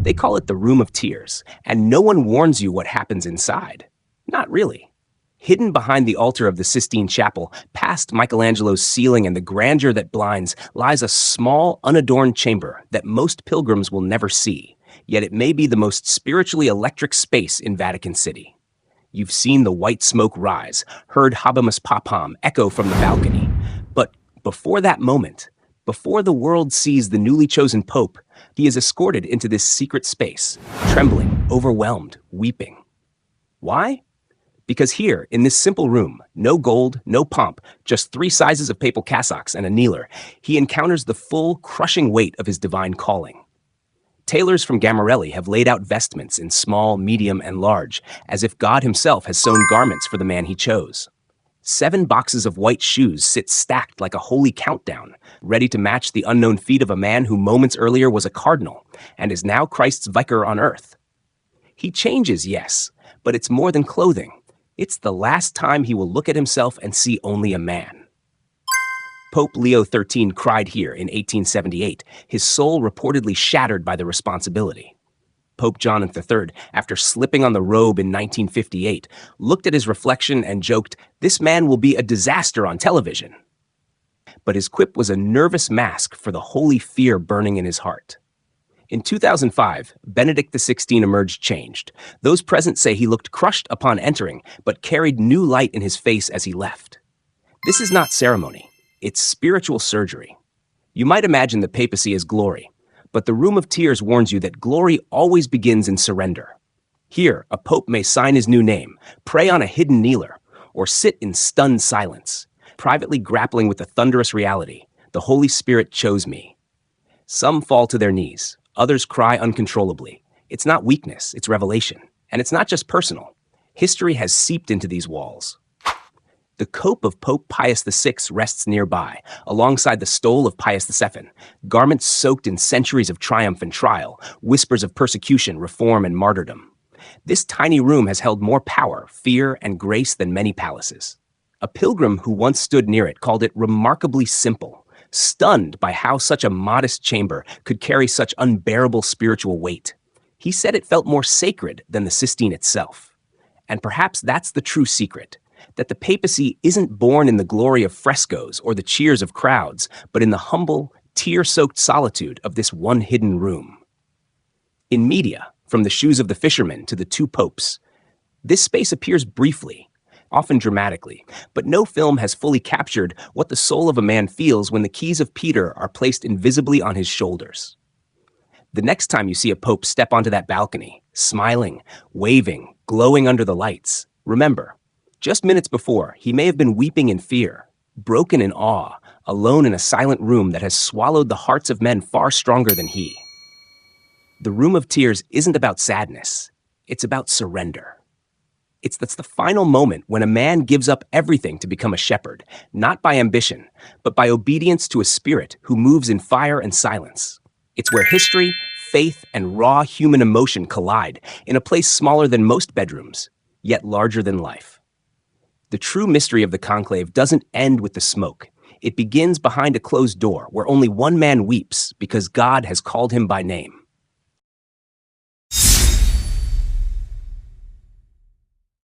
They call it the Room of Tears, and no one warns you what happens inside. Not really. Hidden behind the altar of the Sistine Chapel, past Michelangelo's ceiling and the grandeur that blinds, lies a small, unadorned chamber that most pilgrims will never see, yet it may be the most spiritually electric space in Vatican City. You've seen the white smoke rise, heard Habemus Papam echo from the balcony. But before that moment, before the world sees the newly chosen pope, he is escorted into this secret space, trembling, overwhelmed, weeping. Why? Because here, in this simple room, no gold, no pomp, just 3 sizes of papal cassocks and a kneeler, he encounters the full, crushing weight of his divine calling. Tailors from Gamarelli have laid out vestments in small, medium, and large, as if God himself has sewn garments for the man he chose. 7 boxes of white shoes sit stacked like a holy countdown, ready to match the unknown feet of a man who moments earlier was a cardinal and is now Christ's vicar on earth. He changes, yes, but it's more than clothing. It's the last time he will look at himself and see only a man. Pope Leo XIII cried here in 1878, his soul reportedly shattered by the responsibility. Pope John III, after slipping on the robe in 1958, looked at his reflection and joked, "This man will be a disaster on television." But his quip was a nervous mask for the holy fear burning in his heart. In 2005, Benedict XVI emerged changed. Those present say he looked crushed upon entering, but carried new light in his face as he left. This is not ceremony. It's spiritual surgery. You might imagine the papacy as glory, but the Room of Tears warns you that glory always begins in surrender. Here, a pope may sign his new name, pray on a hidden kneeler, or sit in stunned silence, privately grappling with the thunderous reality, the Holy Spirit chose me. Some fall to their knees. Others cry uncontrollably. It's not weakness, it's revelation. And it's not just personal. History has seeped into these walls. The cope of Pope Pius VI rests nearby, alongside the stole of Pius VII, garments soaked in centuries of triumph and trial, whispers of persecution, reform, and martyrdom. This tiny room has held more power, fear, and grace than many palaces. A pilgrim who once stood near it called it remarkably simple, stunned by how such a modest chamber could carry such unbearable spiritual weight. He said it felt more sacred than the Sistine itself. And perhaps that's the true secret, that the papacy isn't born in the glory of frescoes or the cheers of crowds, but in the humble, tear-soaked solitude of this one hidden room. In media, from the shoes of the fishermen to the 2 popes, this space appears briefly, often dramatically, but no film has fully captured what the soul of a man feels when the keys of Peter are placed invisibly on his shoulders. The next time you see a pope step onto that balcony, smiling, waving, glowing under the lights, remember, just minutes before, he may have been weeping in fear, broken in awe, alone in a silent room that has swallowed the hearts of men far stronger than he. The Room of Tears isn't about sadness, it's about surrender. That's the final moment when a man gives up everything to become a shepherd, not by ambition, but by obedience to a spirit who moves in fire and silence. It's where history, faith, and raw human emotion collide in a place smaller than most bedrooms, yet larger than life. The true mystery of the conclave doesn't end with the smoke. It begins behind a closed door where only one man weeps because God has called him by name.